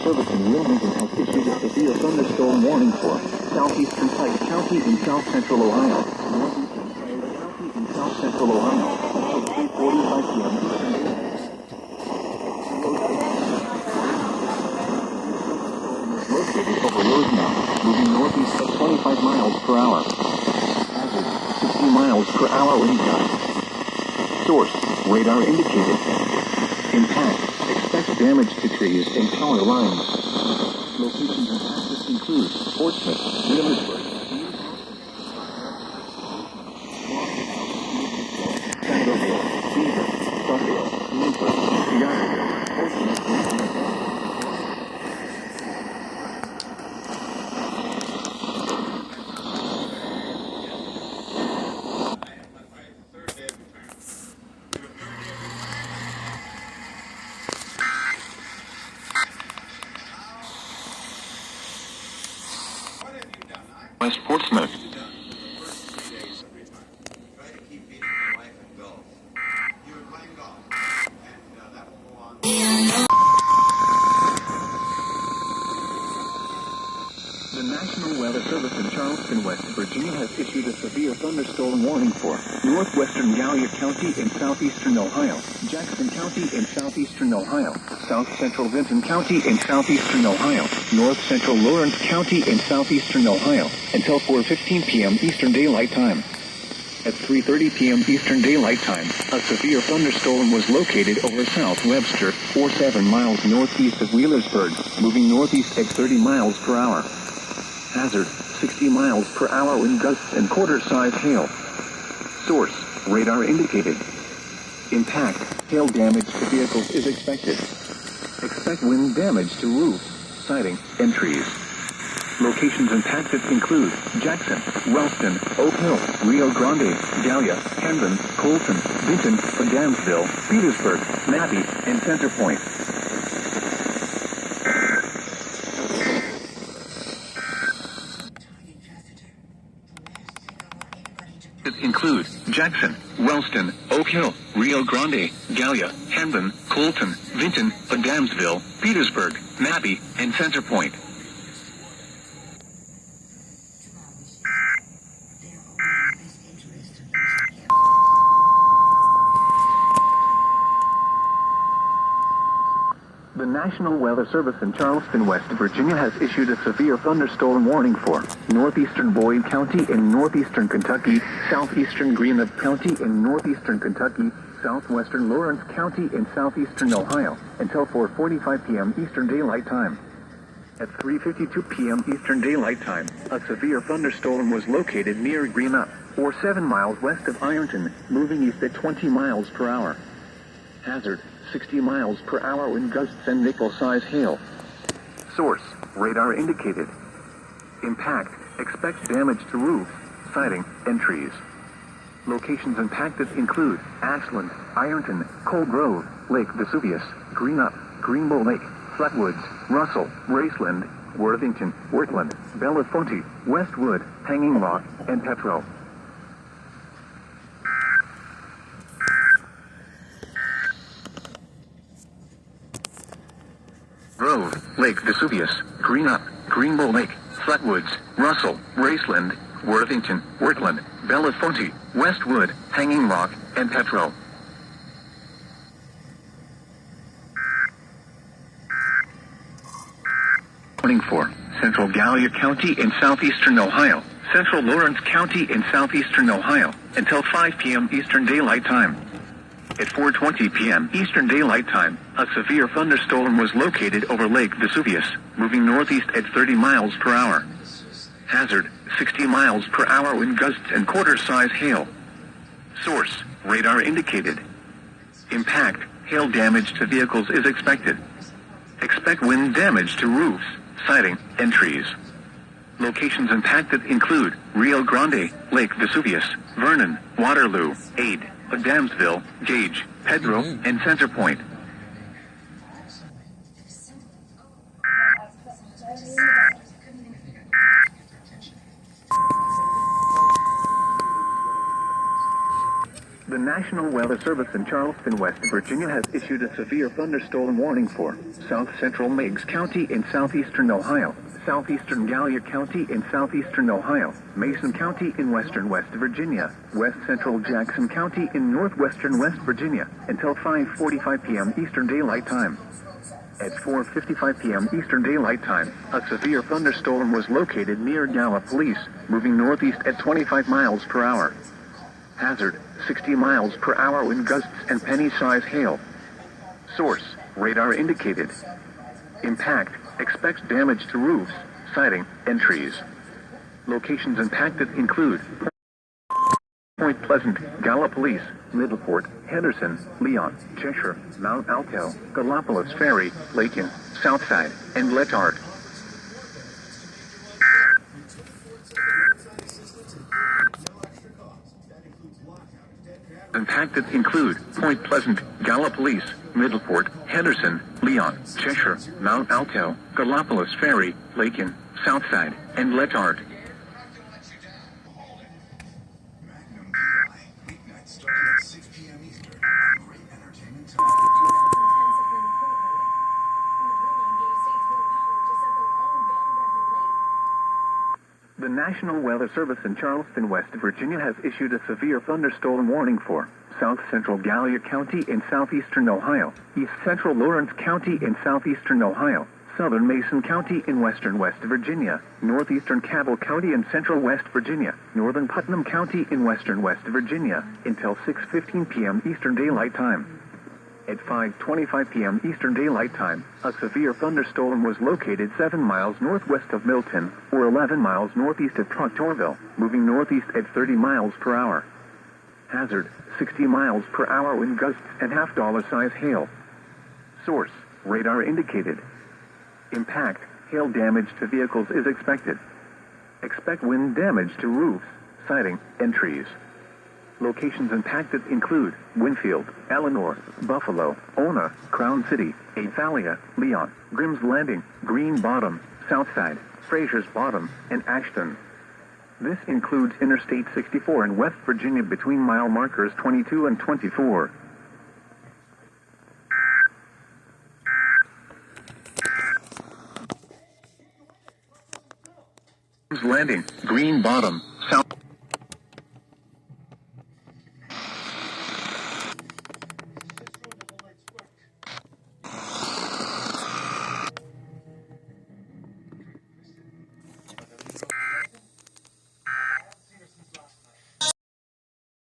Service in Wilmington has issued a severe thunderstorm warning for southeastern Pike County in south central Ohio. County in south central Ohio. Until 3:45 p.m. Located over Rosemount, moving northeast at 25 miles per hour. Hazard, 60 miles per hour wind gusts. Source, radar indicated. Impact, expect damage to trees and power lines. Locations and access include Portsmouth, Millersburg, Sangerville, Beaver, Suffield, Newport, Yardville, Portsmouth, West Portsmouth. The National Weather Service in Charleston, West Virginia has issued a severe thunderstorm warning for northwestern Gallia County in southeastern Ohio, Jackson County in southeastern Ohio, south central Vinton County in southeastern Ohio, north central Lawrence County in southeastern Ohio, until 4:15 p.m. Eastern Daylight Time. At 3:30 p.m. Eastern Daylight Time, a severe thunderstorm was located over South Webster, 7 miles northeast of Wheelersburg, moving northeast at 30 miles per hour. Hazard, 60 miles per hour wind gusts and quarter-size hail. Source, radar indicated. Impact, hail damage to vehicles is expected. Expect wind damage to roofs, siding, and trees. Locations impacted include Jackson, Wellston, Oak Hill, Rio Grande, Gallia, Hendon, Colton, Vinton, Adamsville, Petersburg, Mabee, and Center Point. Include Jackson, Wellston, Oak Hill, Rio Grande, Gallia, Hendon, Colton, Vinton, Adamsville, Petersburg, Mabee, and Center Point. The National Weather Service in Charleston, West Virginia has issued a severe thunderstorm warning for northeastern Boyd County in northeastern Kentucky, southeastern Greenup County in northeastern Kentucky, southwestern Lawrence County in southeastern Ohio, until 4:45 p.m. Eastern Daylight Time. At 3:52 p.m. Eastern Daylight Time, a severe thunderstorm was located near Greenup, 7 miles west of Ironton, moving east at 20 miles per hour. Hazard, 60 miles per hour wind gusts and nickel-size hail. Source, radar indicated. Impact, expect damage to roofs, siding, and trees. Locations impacted include Ashland, Ironton, Cold Grove, Lake Vesuvius, Greenup, Greenbow Lake, Flatwoods, Russell, Raceland, Worthington, Wortland, Bellefonte, Westwood, Hanging Rock, and Petro. Grove, Lake Vesuvius, Greenup, Greenbow Lake, Flatwoods, Russell, Raceland, Worthington, Wortland, Bellefonte, Westwood, Hanging Rock, and Petro. Warning for central Gallia County in southeastern Ohio, central Lawrence County in southeastern Ohio, until 5 p.m. Eastern Daylight Time. At 4:20 p.m. Eastern Daylight Time, a severe thunderstorm was located over Lake Vesuvius, moving northeast at 30 miles per hour. Hazard, 60 miles per hour wind gusts and quarter-size hail. Source, radar indicated. Impact, hail damage to vehicles is expected. Expect wind damage to roofs, siding, and trees. Locations impacted include Rio Grande, Lake Vesuvius, Vernon, Waterloo, Ade, Adamsville, Gage, Pedro, and Center Point. The National National Weather Service in Charleston, West Virginia has issued a severe thunderstorm warning for south central Meigs County in southeastern Ohio, southeastern Gallia County in southeastern Ohio, Mason County in western West Virginia, west central Jackson County in northwestern West Virginia, until 5:45 p.m. Eastern Daylight Time. At 4:55 p.m. Eastern Daylight Time, a severe thunderstorm was located near Gallipolis, moving northeast at 25 miles per hour. Hazard, 60 miles per hour wind gusts and penny-size hail. Source, radar indicated. Impact, expects damage to roofs, siding, and trees. Locations impacted include Point Pleasant, Gallipolis, Middleport, Henderson, Leon, Cheshire, Mount Alto, Gallipolis Ferry, Lakin, Southside, and Letart. Impacted include Point Pleasant, Gallipolis, Middleport, Henderson, Leon, Cheshire, Mount Alto, Gallipolis Ferry, Lakin, Southside, and Letart. The National Weather Service in Charleston, West Virginia has issued a severe thunderstorm warning for south central Gallia County in southeastern Ohio, east central Lawrence County in southeastern Ohio, southern Mason County in western West Virginia, northeastern Cabell County in central West Virginia, northern Putnam County in western West Virginia, until 6:15 p.m. Eastern Daylight Time. At 5:25 p.m. Eastern Daylight Time, a severe thunderstorm was located 7 miles northwest of Milton, or 11 miles northeast of Proctorville, moving northeast at 30 miles per hour. Hazard, 60 miles per hour wind gusts and half-dollar-size hail. Source, radar indicated. Impact, hail damage to vehicles is expected. Expect wind damage to roofs, siding, and trees. Locations impacted include Winfield, Eleanor, Buffalo, Ona, Crown City, Athalia, Leon, Grimm's Landing, Green Bottom, Southside, Fraser's Bottom, and Ashton. This includes Interstate 64 in West Virginia between mile markers 22 and 24. Grimm's Landing, Green Bottom,